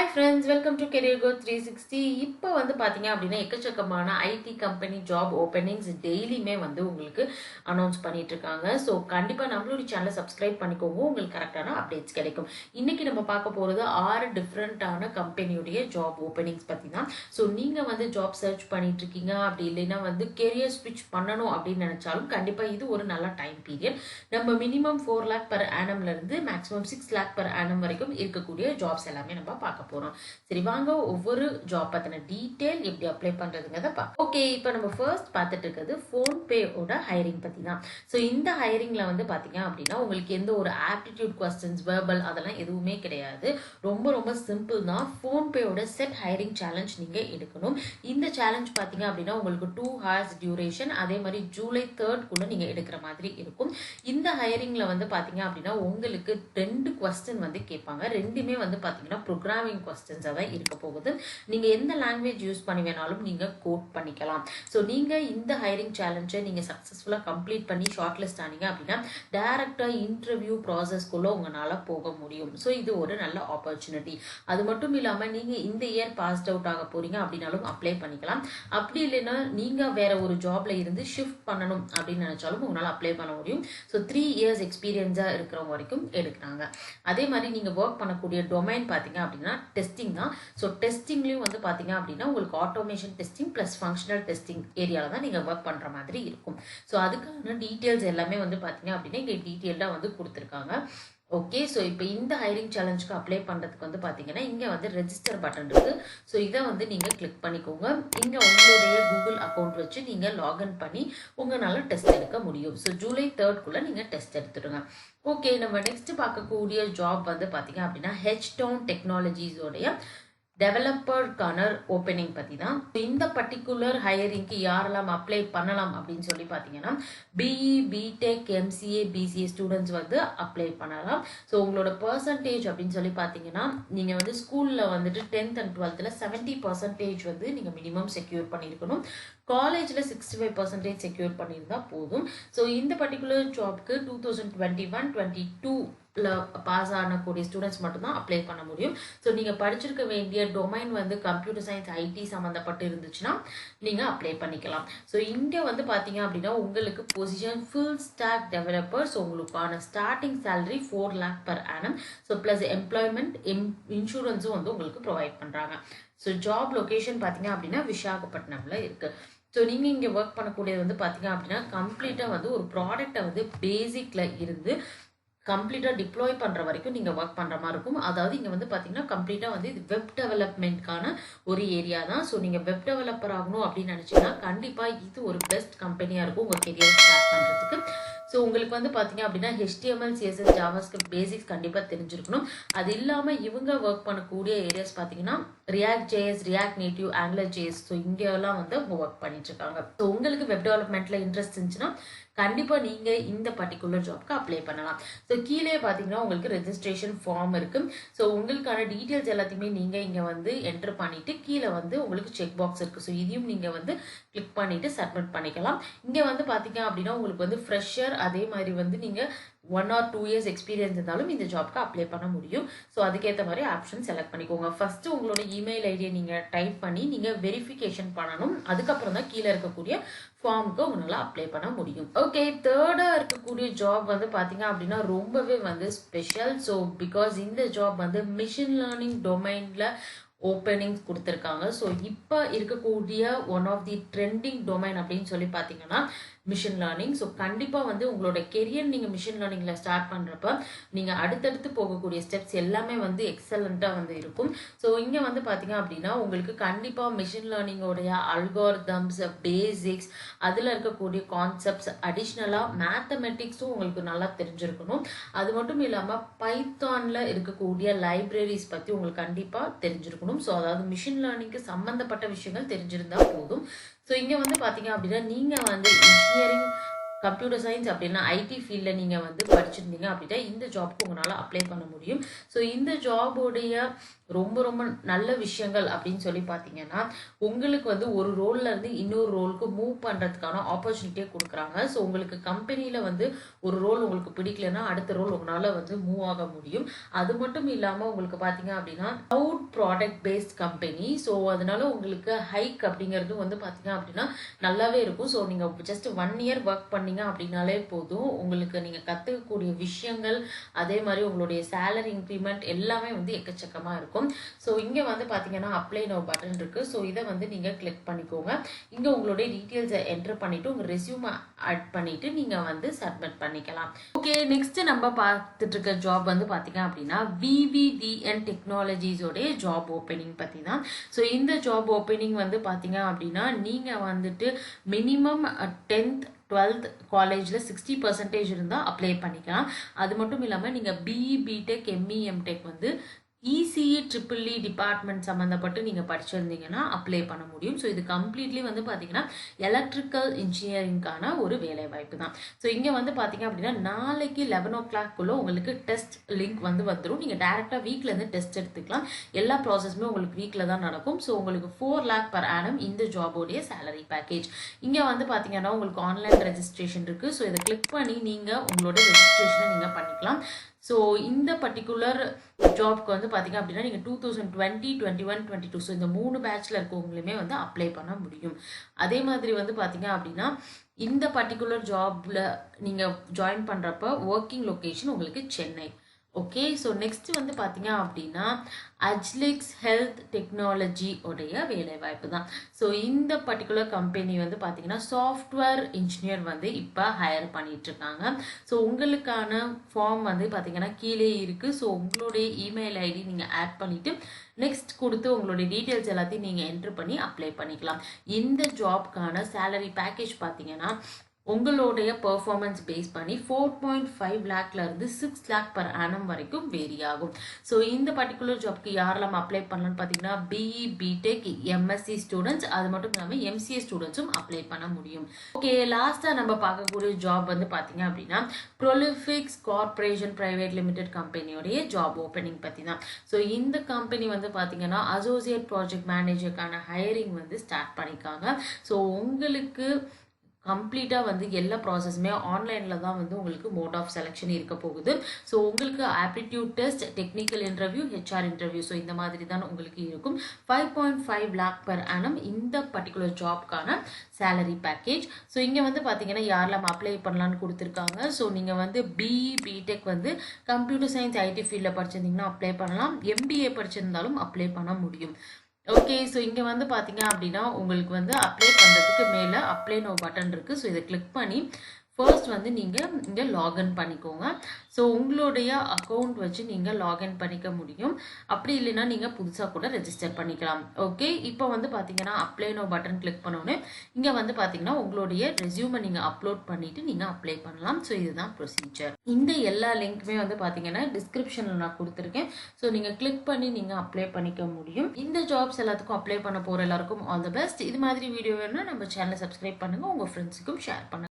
Hi friends, welcome to career growth 360. இப்போ வந்து பார்த்தீங்க அப்படின்னா எக்கச்சக்கமான ஐடி கம்பெனி ஜாப் ஓப்பனிங்ஸ் டெய்லியுமே வந்து உங்களுக்கு அனௌன்ஸ் பண்ணிட்டு இருக்காங்க. ஸோ கண்டிப்பாக நம்மளுடைய சேனலை சப்ஸ்கிரைப் பண்ணிக்கோங்க, உங்களுக்கு கரெக்டான அப்டேட்ஸ் கிடைக்கும். இன்னைக்கு நம்ம பார்க்க போகிறது 6 டிஃப்ரெண்ட்டான கம்பெனியுடைய ஜாப் ஓப்பனிங்ஸ் பற்றி தான். ஸோ நீங்கள் வந்து ஜாப் சர்ச் பண்ணிட்டு இருக்கீங்க, அப்படி இல்லைன்னா வந்து கெரியர் ஸ்விட்ச் பண்ணணும் அப்படின்னு நினச்சாலும் கண்டிப்பாக இது ஒரு நல்ல டைம் பீரியட். நம்ம மினிமம் 4 lakh per annum இருந்து மேக்ஸிமம் 6 lakh per annum வரைக்கும் இருக்கக்கூடிய ஜாப்ஸ் எல்லாமே நம்ம பார்க்க போறோம். சரி, வாங்க ஒவ்வொரு ஜாப் பத்தின டீடைல் எப்படி அப்ளை பண்றதுங்கிறத பார்ப்போம். ஓகே, இப்போ நம்ம ஃபர்ஸ்ட் பார்த்துட்டு இருக்கிறது ஃபோன்பே ஓட ஹைரிங் பத்தி தான். ஸோ இந்த ஹைரிங்ல வந்து பாத்தீங்க அப்படின்னா உங்களுக்கு எந்த ஒரு ஆப்டிடியூட் கொஸ்டின்ஸ், வெர்பல் அதெல்லாம் எதுவுமே கிடையாது. ரொம்ப ரொம்ப சிம்பிள் தான். ஃபோன்பேயோட செட் ஹைரிங் சேலஞ்ச் நீங்க எடுக்கணும். இந்த சேலஞ்ச் பாத்தீங்க அப்படின்னா உங்களுக்கு 2 hours டியூரேஷன், அதே மாதிரி ஜூலை 3rd குள்ள நீங்க எடுக்கிற மாதிரி இருக்கும். இந்த ஹைரிங்ல வந்து பாத்தீங்க அப்படின்னா உங்களுக்கு 2 கொஸ்டின் வந்து கேட்பாங்க. ரெண்டுமே வந்து பாத்தீங்கன்னா ப்ரோக்ராமிங் கொஸ்டின்ஸாக தான் இருக்க போகுது. நீங்க எந்த லாங்குவேஜ் யூஸ் பண்ணி வேணாலும் நீங்க கோட் பண்ணிக்கலாம். ஸோ நீங்க இந்த ஹைரிங் சேலஞ்சை நீங்க சக்சஸ்ஃபுல்லா கம்ப்ளீட் பண்ணி ஷார்ட் லிஸ்ட் ஆனீங்க அப்படின்னா டைரக்டா இன்டர்வியூ ப்ராசஸ்க்குள்ள உங்களால போக முடியும். ஸோ இது ஒரு நல்ல ஆப்பர்ச்சுனிட்டி. அது மட்டும் இல்லாம நீங்க இந்த இயர் பாஸ்ட் அவுட் ஆக போறீங்க அப்படின்னாலும் அப்ளை பண்ணிக்கலாம். அப்படி இல்லைன்னா நீங்க வேற ஒரு ஜாப்ல இருந்து ஷிஃப்ட் பண்ணணும் அப்படின்னு நினைச்சாலும் உங்களால அப்ளை பண்ண முடியும். ஸோ 3 years எக்ஸ்பீரியன்ஸா இருக்கிறவங்க வரைக்கும் எடுக்கிறாங்க. அதே மாதிரி நீங்க ஒர்க் பண்ணக்கூடிய டொமைன் பாத்தீங்க அப்படின்னா டெஸ்டிங் தான். ஸோ டெஸ்டிங்லயும் வந்து பாத்தீங்க அப்படின்னா உங்களுக்கு automation testing plus functional testing ஏரியால தான் நீங்க ஒர்க் பண்ற மாதிரி இருக்கும். ஸோ அதுக்கான டீட்டெயில்ஸ் எல்லாமே வந்து பாத்தீங்க அப்படின்னா இங்க டீட்டெயில்டா வந்து கொடுத்துருக்காங்க. ஓகே, ஸோ இப்போ இந்த ஹைரிங் சேலஞ்சுக்கு அப்ளை பண்ணுறதுக்கு வந்து பார்த்தீங்கன்னா இங்கே வந்து ரெஜிஸ்டர் பட்டன் இருக்குது. ஸோ இதை வந்து நீங்கள் கிளிக் பண்ணிக்கோங்க. இங்கே உங்களுடைய கூகுள் அக்கௌண்ட் வச்சு நீங்கள் லாகின் பண்ணி உங்களால் டெஸ்ட் எடுக்க முடியும். ஸோ ஜூலை 3rd குள்ளே நீங்கள் டெஸ்ட் எடுத்துடுங்க. ஓகே, நம்ம நெக்ஸ்ட் பார்க்கக்கூடிய ஜாப் வந்து பார்த்தீங்க அப்படின்னா ஹெச்டவுன் டெக்னாலஜிஸோடைய டெவலப்பருக்கான ஓப்பனிங் பற்றி தான். இந்த பர்டிகுலர் ஹையரிங்க்கு யாரெல்லாம் அப்ளை பண்ணலாம் அப்படின்னு சொல்லி பார்த்தீங்கன்னா BE, BTech, MCA, BCA students வந்து அப்ளை பண்ணலாம். ஸோ உங்களோட பர்சன்டேஜ் அப்படின்னு சொல்லி பார்த்தீங்கன்னா நீங்கள் வந்து ஸ்கூலில் வந்துட்டு 10th and 12th 70% வந்து நீங்கள் மினிமம் செக்யூர் பண்ணியிருக்கணும். காலேஜில் 65% செக்யூர் பண்ணியிருந்தா போதும். ஸோ இந்த பர்டிகுலர் ஜாப்க்கு 2021-22 பாஸ் ஆனக்கூடிய ஸ்டூடெண்ட்ஸ் மட்டும்தான் அப்ளை பண்ண முடியும். ஸோ நீங்கள் படிச்சிருக்க வேண்டிய டொமைன் வந்து கம்ப்யூட்டர் சயின்ஸ், ஐடி சம்மந்தப்பட்டு இருந்துச்சுன்னா நீங்கள் அப்ளை பண்ணிக்கலாம். ஸோ இங்கே வந்து பார்த்தீங்க அப்படின்னா உங்களுக்கு position full stack developer. So உங்களுக்கான starting salary 4 lakh per annum. So plus employment இன்சூரன்ஸும் வந்து உங்களுக்கு ப்ரொவைட் பண்ணுறாங்க. ஸோ ஜாப் லொக்கேஷன் பார்த்தீங்க அப்படின்னா விசாகப்பட்டினம்ல இருக்குது. ஸோ நீங்கள் இங்கே ஒர்க் பண்ணக்கூடியது வந்து பார்த்தீங்க அப்படின்னா கம்ப்ளீட்டாக வந்து ஒரு ப்ராடக்டை வந்து பேசிக்கில் இருந்து கம்ப்ளீட்டாக டிப்ளாய் பண்ணுற வரைக்கும் நீங்கள் ஒர்க் பண்ணுற மாதிரி இருக்கும். அதாவது இங்கே வந்து பார்த்தீங்கன்னா கம்ப்ளீட்டாக வந்து இது வெப் டெவலப்மெண்ட்கான ஒரு ஏரியா தான். ஸோ நீங்கள் வெப் டெவலப்பர் ஆகணும் அப்படின்னு நினச்சிங்கன்னா கண்டிப்பாக இது ஒரு பெஸ்ட் கம்பெனியாக இருக்கும் உங்கள் கெரியர் ஸ்டார்ட் பண்ணுறதுக்கு. ஸோ உங்களுக்கு வந்து பார்த்தீங்க அப்படின்னா HTML, CSS, JavaScript பேசிக்ஸ் கண்டிப்பாக தெரிஞ்சிருக்கணும். அது இல்லாமல் இவங்க ஒர்க் பண்ணக்கூடிய ஏரியாஸ் பார்த்தீங்கன்னா react JS, react native, angular JS. So இங்கெல்லாம் வந்து அவங்க ஒர்க் பண்ணிட்டு இருக்காங்க. ஸோ உங்களுக்கு வெப் டெவலப்மெண்ட்ல இன்ட்ரெஸ்ட் இருந்துச்சுன்னா கண்டிப்பாக நீங்கள் இந்த பர்டிகுலர் ஜாப்க்கு அப்ளை பண்ணலாம். ஸோ கீழே பார்த்தீங்கன்னா உங்களுக்கு ரெஜிஸ்ட்ரேஷன் ஃபார்ம் இருக்குது. ஸோ உங்களுக்கான டீட்டெயில்ஸ் எல்லாத்தையுமே நீங்கள் இங்கே வந்து என்டர் பண்ணிவிட்டு கீழே வந்து உங்களுக்கு செக் பாக்ஸ் இருக்குது. ஸோ இதையும் நீங்கள் வந்து கிளிக் பண்ணிவிட்டு சப்மிட் பண்ணிக்கலாம். இங்கே வந்து பார்த்தீங்க அப்படின்னா உங்களுக்கு வந்து ஃப்ரெஷர், அதே மாதிரி வந்து நீங்கள் 1 or 2 years எக்ஸ்பீரியன்ஸ் இருந்தாலும் இந்த ஜாப்க்கு அப்ளை பண்ண முடியும். ஸோ அதுக்கேற்ற மாதிரி ஆப்ஷன் செலக்ட் பண்ணிக்கோங்க. ஃபர்ஸ்ட் உங்களோட இமெயில் ஐடியை நீங்கள் டைப் பண்ணி நீங்கள் வெரிஃபிகேஷன் பண்ணணும். அதுக்கப்புறம் தான் கீழே இருக்கக்கூடிய ஃபார்முக்கு உங்களால் அப்ளை பண்ண முடியும். ஓகே, தேர்டாக இருக்கக்கூடிய ஜாப் வந்து பார்த்தீங்க அப்படின்னா ரொம்பவே வந்து ஸ்பெஷல். ஸோ பிகாஸ் இந்த ஜாப் வந்து மிஷின் லேர்னிங் டொமைனில் ஓப்பனிங்ஸ் கொடுத்துருக்காங்க. ஸோ இப்போ இருக்கக்கூடிய one of the trending domain அப்படின்னு சொல்லி பார்த்தீங்கன்னா மிஷின் லேர்னிங். ஸோ கண்டிப்பாக வந்து உங்களோட கெரியர் நீங்கள் மிஷின் லேர்னிங்கில் ஸ்டார்ட் பண்ணுறப்ப நீங்கள் அடுத்தடுத்து போகக்கூடிய ஸ்டெப்ஸ் எல்லாமே வந்து எக்ஸலண்ட்டாக வந்து இருக்கும். ஸோ இங்கே வந்து பார்த்தீங்க அப்படின்னா உங்களுக்கு கண்டிப்பாக மிஷின் லேர்னிங்கோடைய அல்காரிதம்ஸ், பேசிக்ஸ், அதில் இருக்கக்கூடிய கான்செப்ட்ஸ், அடிஷ்னலாக மேத்தமெட்டிக்ஸும் உங்களுக்கு நல்லா தெரிஞ்சிருக்கணும். அது மட்டும் இல்லாமல் பைத்தானில் இருக்கக்கூடிய லைப்ரரிஸ் பற்றி உங்களுக்கு கண்டிப்பாக தெரிஞ்சிருக்கணும். ஸோ அதாவது மிஷின் லேர்னிங்க்கு சம்மந்தப்பட்ட விஷயங்கள் தெரிஞ்சிருந்தா போதும். ஸோ இங்கே வந்து பார்த்தீங்க அப்படின்னா நீங்கள் வந்து இன்ஜினியரிங் கம்ப்யூட்டர் சயின்ஸ் அப்படின்னா ஐடி ஃபீல்டில் நீங்கள் வந்து படிச்சிருந்தீங்க அப்படின்னா இந்த ஜாப்க்கு உங்களால் அப்ளை பண்ண முடியும். ஸோ இந்த ஜாபோடைய ரொம்ப ரொம்ப நல்ல விஷயங்கள் அப்படின்னு சொல்லி பார்த்தீங்கன்னா, உங்களுக்கு வந்து ஒரு ரோல்ல இருந்து இன்னொரு ரோலுக்கு மூவ் பண்ணுறதுக்கான ஆப்பர்ச்சுனிட்டியே கொடுக்குறாங்க. ஸோ உங்களுக்கு கம்பெனியில் வந்து ஒரு ரோல் உங்களுக்கு பிடிக்கலன்னா அடுத்த ரோல் உங்களால் வந்து மூவ் ஆக முடியும். அது மட்டும் இல்லாமல் உங்களுக்கு பார்த்தீங்க அப்படின்னா out product based company. So அதனால உங்களுக்கு ஹைக் அப்படிங்கிறது வந்து பார்த்தீங்க அப்படின்னா நல்லாவே இருக்கும். ஸோ நீங்கள் ஜஸ்ட் 1 இயர் ஒர்க் பண்ணீங்க அப்படின்னாலே போதும். உங்களுக்கு நீங்கள் கற்றுக்கக்கூடிய விஷயங்கள், அதே மாதிரி உங்களுடைய சேலரி இன்க்ரிமெண்ட் எல்லாமே வந்து எக்கச்சக்கமாக இருக்கும். ஸோ இங்கே வந்து பார்த்தீங்கன்னா அப்ளை நோ பட்டன் இருக்குது. ஸோ இதை வந்து நீங்கள் கிளிக் பண்ணிக்கோங்க. இங்கே உங்களுடைய டீட்டெயில்ஸை என்டர் பண்ணிவிட்டு உங்கள் ரெஸ்யூமை ஆட் பண்ணிவிட்டு நீங்கள் வந்து சப்மிட் பண்ணிக்கலாம். ஓகே, நெக்ஸ்ட்டு நம்ம பார்த்துட்டு இருக்க ஜாப் வந்து பார்த்தீங்க அப்படின்னா விவிடிஎன் டெக்னாலஜிஸோடைய ஜாப் ஓப்பனிங் பற்றி தான். ஸோ இந்த ஜாப் ஓப்பனிங் வந்து பார்த்தீங்க அப்படின்னா நீங்கள் வந்துட்டு மினிமம் 10th 12th காலேஜில் 60% இருந்தால் அப்ளை பண்ணிக்கலாம். அது மட்டும் இல்லாமல் நீங்கள் பிஇ பிடெக் எம்இ எம்டெக் வந்து இசிஇ ட்ரிபிள்இ டிபார்ட்மெண்ட் சம்மந்தப்பட்டு நீங்கள் படிச்சிருந்தீங்கன்னா அப்ளை பண்ண முடியும். ஸோ இது கம்ப்ளீட்லி வந்து பார்த்தீங்கன்னா எலக்ட்ரிக்கல் இன்ஜினியரிங்கான ஒரு வேலை வாய்ப்பு தான். ஸோ இங்கே வந்து பார்த்தீங்க அப்படின்னா நாளைக்கு 11 o'clock உங்களுக்கு டெஸ்ட் லிங்க் வந்து வந்துடும். நீங்கள் டேரெக்டாக வீக்லேருந்து டெஸ்ட் எடுத்துக்கலாம். எல்லா ப்ராசஸுமே உங்களுக்கு வீக்கில் தான் நடக்கும். ஸோ உங்களுக்கு 4 lakh per annum இந்த ஜாபோடைய சேலரி பேக்கேஜ். இங்கே வந்து பார்த்தீங்கன்னா உங்களுக்கு ஆன்லைன் ரெஜிஸ்ட்ரேஷன் இருக்குது. ஸோ இதை கிளிக் பண்ணி நீங்கள் உங்களோட ரெஜிஸ்ட்ரேஷனை நீங்கள் பண்ணிக்கலாம். ஸோ இந்த பர்டிகுலர் ஜாப்க்கு வந்து பார்த்தீங்க அப்படின்னா நீங்கள் 2020, 21, 22 ஸோ இந்த 3 பேட்சில் இருக்கவங்களுமே வந்து அப்ளை பண்ண முடியும். அதே மாதிரி வந்து பார்த்தீங்க அப்படின்னா இந்த பர்டிகுலர் ஜாபில் நீங்கள் ஜாயின் பண்ணுறப்ப ஒர்க்கிங் லொக்கேஷன் உங்களுக்கு சென்னை. ஓகே, ஸோ நெக்ஸ்ட் வந்து பார்த்தீங்க அப்படின்னா அஜ்லிக்ஸ் ஹெல்த் டெக்னாலஜி உடைய வேலைவாய்ப்பு தான். ஸோ இந்த பர்டிகுலர் கம்பெனி வந்து பார்த்தீங்கன்னா சாஃப்ட்வேர் இன்ஜினியர் வந்து இப்போ ஹையர் பண்ணிகிட்ருக்காங்க. ஸோ உங்களுக்கான ஃபார்ம் வந்து பார்த்தீங்கன்னா கீழே இருக்குது. ஸோ உங்களுடைய இமெயில் ஐடி நீங்கள் ஆட் பண்ணிவிட்டு நெக்ஸ்ட் கொடுத்து உங்களுடைய டீட்டெயில்ஸ் எல்லாத்தையும் நீங்கள் என்ட்ரு பண்ணி அப்ளை பண்ணிக்கலாம். இந்த ஜாப்க்கான சேலரி பேக்கேஜ் பார்த்தீங்கன்னா உங்களுடைய பெர்ஃபார்மன்ஸ் பேஸ் பண்ணி 4.5 lakh-லேருந்து 6 lakh per annum வரைக்கும் வேரி ஆகும். ஸோ இந்த பர்டிகுலர் ஜாப்க்கு யாரெல்லாம் அப்ளை பண்ணலான்னு பார்த்தீங்கன்னா பிஇ பிடெக் எம்எஸ்சி ஸ்டூடெண்ட்ஸ், அது மட்டும் இல்லாமல் எம்சிஏ ஸ்டூடெண்ட்ஸும் அப்ளை பண்ண முடியும். ஓகே, லாஸ்ட்டாக நம்ம பார்க்கக்கூடிய ஜாப் வந்து பார்த்தீங்க அப்படின்னா ப்ரொலிஃபிக்ஸ் கார்பரேஷன் பிரைவேட் லிமிடெட் கம்பெனியோடைய ஜாப் ஓப்பனிங் பற்றி தான். ஸோ இந்த கம்பெனி வந்து பார்த்தீங்கன்னா அசோசியேட் ப்ராஜெக்ட் மேனேஜருக்கான ஹையரிங் வந்து ஸ்டார்ட் பண்ணியிருக்காங்க. ஸோ உங்களுக்கு கம்ப்ளீட்டாக வந்து எல்லா ப்ராசஸுமே ஆன்லைனில் தான் வந்து உங்களுக்கு மோட் ஆஃப் செலெக்ஷன் இருக்க போகுது. ஸோ உங்களுக்கு aptitude test, technical interview, HR interview, so இந்த மாதிரி தான் உங்களுக்கு இருக்கும். 5.5 lakh per annum இந்த பர்டிகுலர் ஜாப்க்கான சேலரி பேக்கேஜ். ஸோ இங்கே வந்து பார்த்தீங்கன்னா யாரெல்லாம் அப்ளை பண்ணலான்னு கொடுத்துருக்காங்க. ஸோ நீங்கள் வந்து பிஇ பிடெக் வந்து கம்ப்யூட்டர் சயின்ஸ் ஐடி ஃபீல்டில் படிச்சிருந்தீங்கன்னா அப்ளை பண்ணலாம். எம்பிஏ படிச்சிருந்தாலும் அப்ளை பண்ண முடியும். ஓகே, ஸோ இங்கே வந்து பார்த்தீங்க அப்படின்னா உங்களுக்கு வந்து அப்ளை பண்ணுறதுக்கு மேலே அப்ளை நோ பட்டன் இருக்குது. ஸோ இதை கிளிக் பண்ணி ஃபர்ஸ்ட் வந்து நீங்கள் இங்கே லாகின் பண்ணிக்கோங்க. ஸோ உங்களுடைய அக்கௌண்ட் வச்சு நீங்கள் லாகின் பண்ணிக்க முடியும். அப்படி இல்லைன்னா நீங்கள் புதுசாக கூட ரெஜிஸ்டர் பண்ணிக்கலாம். ஓகே, இப்போ வந்து பார்த்தீங்கன்னா அப்ளை நோ பட்டன் கிளிக் பண்ணோன்னே இங்கே வந்து பார்த்தீங்கன்னா உங்களுடைய ரெஸ்யூமை நீங்கள் அப்லோட் பண்ணிவிட்டு நீங்கள் அப்ளை பண்ணலாம். ஸோ இதுதான் ப்ரொசீஜர். இந்த எல்லா லிங்க்குமே வந்து பார்த்தீங்கன்னா டிஸ்கிரிப்ஷனில் நான் கொடுத்துருக்கேன். ஸோ நீங்கள் கிளிக் பண்ணி நீங்கள் அப்ளை பண்ணிக்க முடியும். இந்த ஜாப்ஸ் எல்லாத்துக்கும் அப்ளை பண்ண போகிற எல்லாருக்கும் ஆல் தி பெஸ்ட். இது மாதிரி வீடியோ வேணும்னா நம்ம சேனலை சப்ஸ்கிரைப் பண்ணுங்கள், உங்கள் ஃப்ரெண்ட்ஸுக்கும் ஷேர் பண்ணுங்கள்.